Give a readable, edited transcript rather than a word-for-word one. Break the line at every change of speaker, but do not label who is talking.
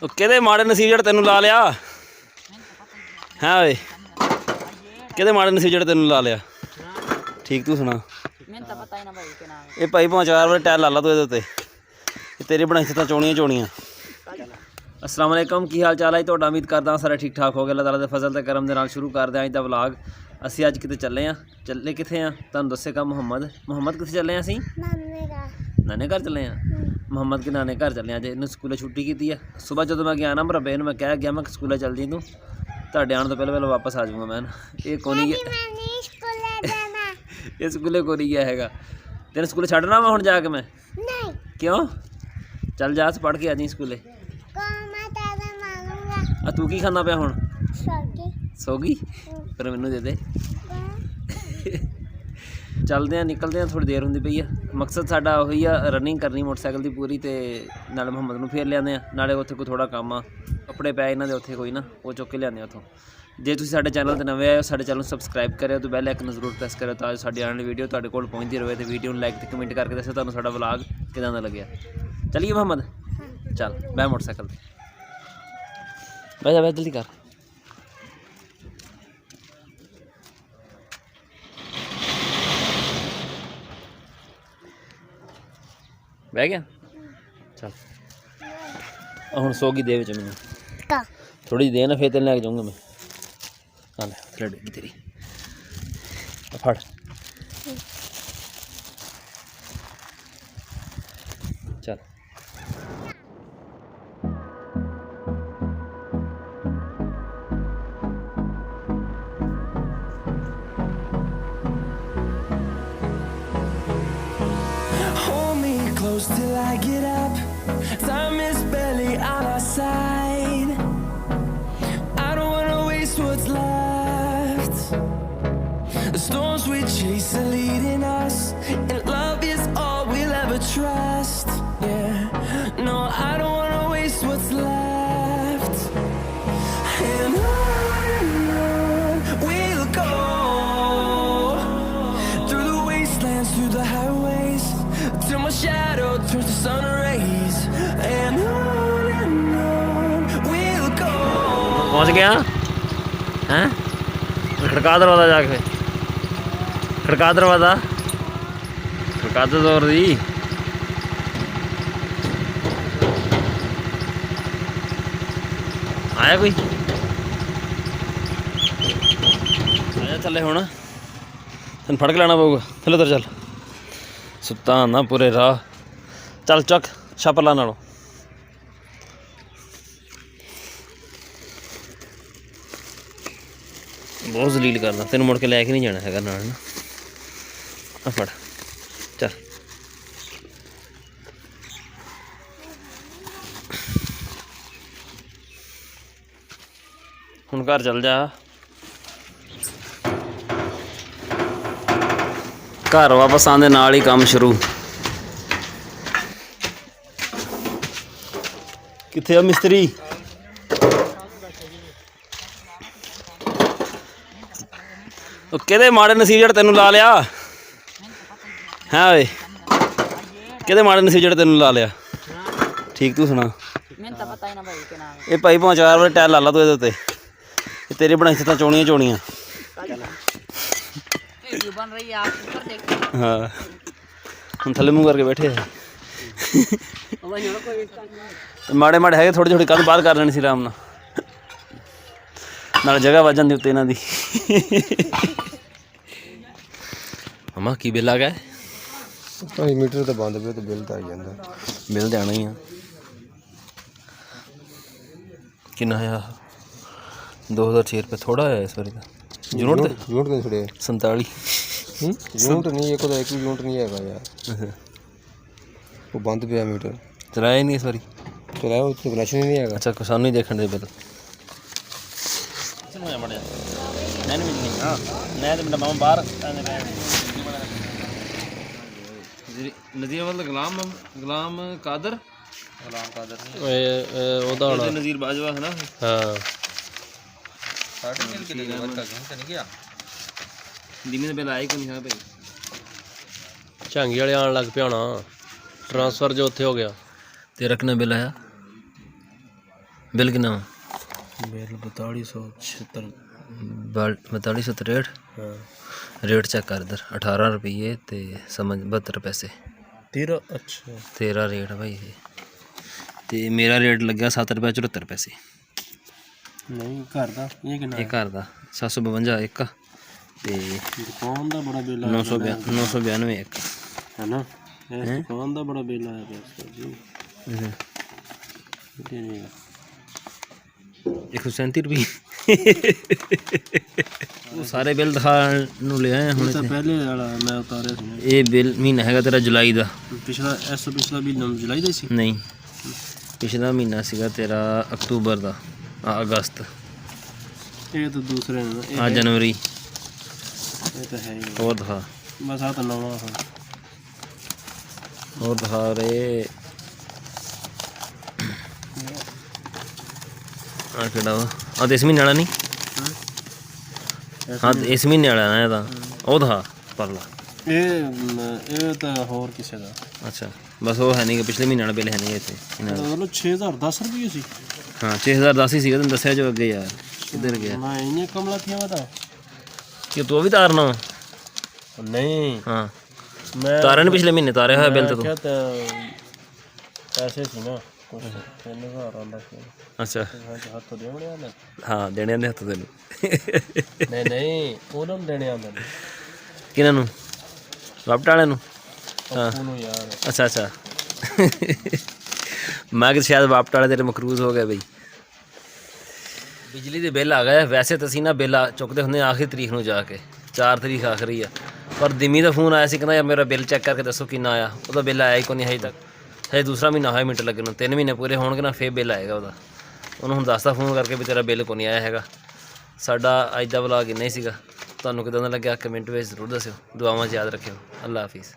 ਕਿਹਦੇ ਮਾੜੇ ਨਸੀਬ ਜਿਹੜਾ ਤੈਨੂੰ ਲਾ ਲਿਆ ਹੈ ਓਏ ਕਿਹਦੇ ਮਾੜੇ ਨਸੀਬ ਜਿਹੜਾ ਤੈਨੂੰ ਲਾ ਲਿਆ ਠੀਕ ਤੂੰ ਸੁਣਾ
ਮੈਨੂੰ ਤਾਂ ਪਤਾ ਹੀ ਨਾ ਭਾਈ ਕਿ ਨਾਮ
ਇਹ ਭਾਈ ਭਾਵੇਂ 4 ਵਾਰ ਟਾਇਰ ਲਾ ਲਾ ਤੂੰ ਇਹਦੇ ਉੱਤੇ ਇਹ ਤੇਰੀ ਬਣਾਈ ਤਾਂ ਚੋਣੀਆਂ अस्सलाम वालेकुम की हाल चाल है ਤੁਹਾਡਾ ਉਮੀਦ ਕਰਦਾ ਸਾਰੇ ਠੀਕ ਠਾਕ ਹੋ ਗਏ ਅੱਲਾਹ ਤਾਲਾ ਦੇ ਫਜ਼ਲ ਤੇ ਕਰਮ ਦੇ ਨਾਲ ਸ਼ੁਰੂ ਕਰਦੇ ਆਂ ਅੱਜ ਦਾ ਵਲੌਗ ਅਸੀਂ ਅੱਜ ਕਿਤੇ ਚੱਲੇ ਕਿੱਥੇ ਆ ਤੁਹਾਨੂੰ ਦੱਸੇਗਾ ਮੁਹੰਮਦ ਕਿੱਥੇ ਚੱਲੇ ਆ ਅਸੀਂ ਨਾਨੇ ਘਰ ਚੱਲੇ ਆ ਮੁਹੰਮਦ ਕੇ ਨਾਨੇ ਘਰ ਚੱਲੇ ਆ ਜੇ ਇਹਨੂੰ ਸਕੂਲੇ ਛੁੱਟੀ ਕੀਤੀ ਆ ਸਵੇਰ ਜਦੋਂ ਮੈਂ ਗਿਆ ਨਾ ਮਰਬੇ ਨੂੰ ਮੈਂ ਕਹਿ ਗਿਆ ਮੈਂ ਸਕੂਲੇ ਚੱਲ ਜੀ ਤੂੰ ਤੁਹਾਡੇ ਆਉਣ ਤੋਂ ਪਹਿਲਾਂ ਵਾਪਸ ਆ ਜਾਊਂਗਾ ਮੈਂ ਇਹ ਕੋਨੀ ਇਹ ਸਕੂਲੇ ਕੋਨੀ ਗਿਆ ਹੈਗਾ ਤੈਨੂੰ ਸਕੂਲੇ ਛੱਡਣਾ ਵਾ ਹੁਣ ਜਾ ਕੇ ਮੈਂ ਨਹੀਂ ਕਿਉਂ ਚੱਲ ਜਾ ਪੜ੍ਹ ਕੇ ਆ ਜੀ ਸਕੂਲੇ ਆ ਤੂੰ ਕੀ ਖਾਂਦਾ ਪਿਆ ਹੁਣ ਸੌਗੀ ਫਿਰ ਮੈਨੂੰ ਦੇ ਦੇ ਚੱਲਦੇ ਆ ਨਿਕਲਦੇ ਆ ਥੋੜੀ ਦੇਰ ਹੁੰਦੀ ਪਈ ਆ ਮਕਸਦ ਸਾਡਾ ਉਹੀ ਆ ਰਨਿੰਗ ਕਰਨੀ ਮੋਟਰਸਾਈਕਲ ਦੀ ਪੂਰੀ ਤੇ ਨਾਲੇ ਮੁਹੰਮਦ ਨੂੰ ਫੇਰ ਲਿਆਉਂਦੇ ਆ ਨਾਲੇ ਉੱਥੇ ਕੋਈ ਥੋੜਾ ਕੰਮ ਆ ਕੱਪੜੇ ਪਏ ਇਹਨਾਂ ਦੇ ਉੱਥੇ ਕੋਈ ਨਾ ਉਹ ਚੁੱਕ ਕੇ ਲਿਆਉਂਦੇ ਆ ਉੱਥੋਂ ਜੇ ਤੁਸੀਂ ਸਾਡੇ ਚੈਨਲ 'ਤੇ ਨਵੇਂ ਆਏ ਹੋ ਸਾਡੇ ਚੈਨਲ ਨੂੰ ਸਬਸਕ੍ਰਾਈਬ ਕਰਿਓ ਤੇ ਬੈਲ ਆਈਕਨ ਜ਼ਰੂਰ ਪ੍ਰੈਸ ਕਰਿਓ ਤਾਂ ਸਾਡੀ ਆਉਣ ਵਾਲੀ ਵੀਡੀਓ ਤੁਹਾਡੇ ਕੋਲ ਪਹੁੰਚਦੀ ਰਹੇ ਤੇ ਵੀਡੀਓ ਨੂੰ ਲਾਈਕ ਤੇ ਕਮੈਂਟ ਕਰਕੇ ਦੱਸੋ ਤੁਹਾਨੂੰ ਸਾਡਾ ਵਲੌਗ ਕਿਦਾਂ ਦਾ ਲੱਗਿਆ ਚੱਲੀਏ ਮੁਹੰਮਦ ਚੱਲ ਬੈ ਮੋਟਰਸਾਈਕਲ 'ਤੇ ਬਹਿ ਜਾ ਜਲਦੀ ਕਰ ਬਹਿ ਗਿਆ ਚੱਲ ਹੁਣ ਸੋਗੀ ਦੇ ਵਿੱਚ ਮੈਨੂੰ ਥੋੜੀ ਜਿਹੀ ਦੇ ਨਾ ਫੇਰ ਤੈਨੂੰ ਲੈ ਕੇ ਜਾਊਂਗਾ ਮੈਂ ਆ ਲੈ ਲੜੀ ਤੇਰੀ ਫੜ ਚੱਲ
till I get up, time is barely on our side. I don't wanna waste what's left. The storms we chase are leading us, and love is all we'll ever trust. Yeah, no, I don't wanna waste what's left. And on we'll go, through the wastelands, through the highways, till my shadow turns to sun rays, and on we'll go.
पहुंच गया हैं खड़का दरवाजा जाके खड़का दरवाजा खड़का दो जोर दी आया कोई आया चले हुण तैਨੂੰ फड़ के लाना पऊगा चलो उधर चल सुत्ता ना पूरे राह चल चक छापर ला नालों बहुत जलील करना तेन मुड़ के लैके नहीं जाना है नाल ना फड़ चल हुण घर चल जा घर वापस आने नाल ही काम शुरू किथे आ मिस्त्री किहदे माड़े नसीब जेड़ा तैनूं ला लिया है ओए किहदे माड़े नसीब जेड़ा तैनूं ला लिया ठीक तू सुना
ਮੈਨੂੰ ਤਾਂ ਪਤਾ ਹੀ ਨਾ ਭਾਈ ਕਿ ਨਾਮ
ये भाई भावें 4 वार टायर ला ला तू ਇਹਦੇ ਉੱਤੇ ਇਹ ਤੇਰੀ ਬਣਾਈ ਤਾਂ ਚੋਣੀਆਂ
वीडियो बन रही है आप ऊपर देखिए
हाँ हम थले मुँह करके बैठे हैं माड़े माड़े है थोड़ी थोड़ी कंध बाहर कर लेनी सी आराम नाल जगह वजन दी उत्ते इन्हां दी मम्मा की बिल आ गया
मीटर तो बंद पे तो बिल तो आ जाता
बिल तो आना ही है कितना आया 2006 रुपये थोड़ा आया इस बारी यूनिट
नहीं छड़े
47
यूनिट नहीं एक यूनिट नहीं है यार वो बंद पे मीटर
चलाया ही नहीं इस बारी
चलाया उसमें कनेक्शन ही नहीं है
अच्छा सानू ही देखने दे बिल मामा बाहर नज़ीर वाला गुलाम कादर नज़ीर बाजवा है ना हाँ दिमी ने बिल आया कि नहीं हाँ भाई
ਝਾਂਗੀ ਵਾਲੇ ਆਉਣ ਲੱਗ ਪਿਆ ਹੋਣਾ ਟ੍ਰਾਂਸਫਰ ਜੋ ਉੱਥੇ ਹੋ ਗਿਆ
तेरा कितना बिल आया ਬਿੱਲ ਕਿੰਨਾ ਵਾ?
ਬਿੱਲ 4276
4263
ਹਾਂ
ਰੇਟ ਚੈੱਕ ਕਰ ਇਧਰ 18 ਰੁਪਏ ਤੇ ਸਮਝ 72 ਪੈਸੇ
13 ਅੱਛਾ
ਤੇਰਾ ਰੇਟ ਆ ਭਾਈ ਇਹ ਤੇ ਮੇਰਾ ਰੇਟ ਲੱਗਿਆ 7 ਰੁਪਏ 74 ਪੈਸੇ
ਨਹੀਂ ਘਰ ਦਾ ਇਹ ਕਿੰਨਾ
ਇਹ ਘਰ ਦਾ 752 ਇੱਕ ਤੇ
ਦੁਕਾਨ ਦਾ ਬੜਾ ਬਿੱਲ
992 ਇੱਕ
ਹੈ ਨਾ ਇਸ ਦੁਕਾਨ ਦਾ ਬੜਾ ਬਿੱਲ ਆਇਆ ਪਿਆ ਜੀ
137 ਰੁਪਏ ਉਹ ਸਾਰੇ ਬਿੱਲ ਦਿਖਾਉਣ ਨੂੰ ਲਿਆਏ ਹੁਣ ਇੱਥੇ।
ਪਹਿਲੇ ਵਾਲਾ ਮੈਂ ਉਤਾਰਿਆ ਸੀ
ਇਹ ਬਿੱਲ ਮਹੀਨਾ ਹੈਗਾ ਤੇਰਾ ਜੁਲਾਈ ਦਾ
ਪਿਛਲਾ ਵੀ ਜੁਲਾਈ ਦਾ ਸੀ
ਨਹੀਂ ਪਿਛਲਾ ਮਹੀਨਾ ਸੀਗਾ ਤੇਰਾ ਅਕਤੂਬਰ ਦਾ ਅਗਸਤ
ਇਹ ਤਾਂ ਦੂਸਰੇ ਨੇ ਨਾ
ਆ ਜਨਵਰੀ
ਇਹ ਤਾਂ ਹੈ ਹੀ
ਹੋਰ ਦਿਖਾ
ਬਸ ਆ ਤਾਂ ਨਵਾਂ ਹਾਂ
ਹੋਰ ਦਿਖਾ ਰੇ ਆ ਕਿਹੜਾ ਵਾ ਆ ਤੇ ਇਸ ਮਹੀਨੇ ਵਾਲਾ ਨਹੀਂ ਹਾਂ ਤੇ ਇਸ ਮਹੀਨੇ ਵਾਲਾ ਨਾ ਇਹਦਾ ਉਹ ਦਿਖਾ ਪਰਲਾ
ਇਹ ਤਾਂ ਹੋਰ ਕਿਸੇ ਦਾ
ਅੱਛਾ ਬਸ ਉਹ ਹੈ ਨਹੀਂ ਕਿ ਪਿਛਲੇ ਮਹੀਨੇ ਵਾਲਾ ਬਿੱਲ ਹੈ ਨਹੀਂ ਇੱਥੇ ਇਹਨਾਂ ਦਾ।
ਮਤਲਬ 6010 ਰੁਪਏ ਸੀ
ਹਾਂ 6010 ਹੀ ਸੀਗਾ ਤੈਨੂੰ ਦੱਸਿਆ ਜੋ ਅੱਗੇ ਯਾਰ ਕਿੱਧਰ ਗਿਆ
ਮੈਂ ਇੰਨੇ ਕਮਲਾ ਥੀਆਂ ਵਾ ਤਾਂ
ਕਿ ਤੂੰ ਉਹ ਵੀ ਤਾਰਨਾ ਵਾ?
ਨਹੀਂ
ਹਾਂ
ਮੈਂ
ਤਾਰੇ ਨੇ ਪਿਛਲੇ ਮਹੀਨੇ ਤਾਰਿਆ ਹੋਇਆ ਬਿੱਲ ਤੇ ਤੂੰ
ਕਿਹਾ ਤਾਂ ਪੈਸੇ ਸੀ ਨਾ ਕੁਛ 3000 ਆਉਂਦਾ ਸੀ
ਅੱਛਾ
ਹੱਥ ਦੇਵਣੇ ਆਉਂਦਾ
ਹਾਂ ਦੇਣੇ ਦੇ ਹੱਥ ਤੈਨੂੰ
ਨਹੀਂ ਉਹਨਾਂ ਨੂੰ ਦੇਣੇ ਆਉਂਦੇ ਨੇ
ਕਿਹਨਾਂ ਨੂੰ ਰਾਪਟ ਵਾਲਿਆਂ ਨੂੰ ਹਾਂ
ਉਹਨੂੰ ਯਾਰ
ਅੱਛਾ ਅੱਛਾ ਮੈਂ ਕਿ ਸ਼ਾਇਦ ਵਾਪਟ ਵਾਲੇ ਤੇਰੇ ਮਕਰੂਜ਼ ਹੋ ਗਏ ਬਈ ਬਿਜਲੀ ਦੇ ਬਿੱਲ ਆ ਗਏ ਵੈਸੇ ਤਾਂ ਅਸੀਂ ਨਾ ਬਿੱਲ ਚੁੱਕਦੇ ਹੁੰਦੇ ਆਖਰੀ ਤਰੀਕ ਨੂੰ ਜਾ ਕੇ 4 ਤਰੀਕ ਆਖਰੀ ਆ ਪਰ ਦਿਮੀ ਦਾ ਫੋਨ ਆਇਆ ਸੀ ਕਹਿੰਦਾ ਯਾਰ ਮੇਰਾ ਬਿੱਲ ਚੈੱਕ ਕਰਕੇ ਦੱਸੋ ਕਿੰਨਾ ਆਇਆ ਉਹਦਾ ਬਿੱਲ ਆਇਆ ਹੀ ਕੋਈ ਨਹੀਂ ਹਜੇ ਤੱਕ ਹਜੇ ਦੂਸਰਾ ਮਹੀਨਾ ਹੋਇਆ ਮਿੰਟ ਲੱਗੇ ਨੂੰ 3 ਮਹੀਨੇ ਪੂਰੇ ਹੋਣਗੇ ਨਾ ਫੇਰ ਬਿੱਲ ਆਏਗਾ ਉਹਦਾ ਉਹਨੂੰ ਹੁਣ ਦੱਸਦਾ ਫੋਨ ਕਰਕੇ ਵੀ ਤੇਰਾ ਬਿੱਲ ਕੋਈ ਨਹੀਂ ਆਇਆ ਹੈਗਾ ਸਾਡਾ ਅੱਜ ਦਾ ਵਲੌਗ ਇੰਨਾ ਹੀ ਸੀਗਾ ਤੁਹਾਨੂੰ ਕਿਦਾਂ ਦਾ ਲੱਗਿਆ ਕਮੈਂਟ ਵਿੱਚ ਜ਼ਰੂਰ ਦੱਸਿਓ ਦੁਆਵਾਂ 'ਚ ਯਾਦ ਰੱਖਿਓ ਅੱਲਾ ਹਾਫਿਜ਼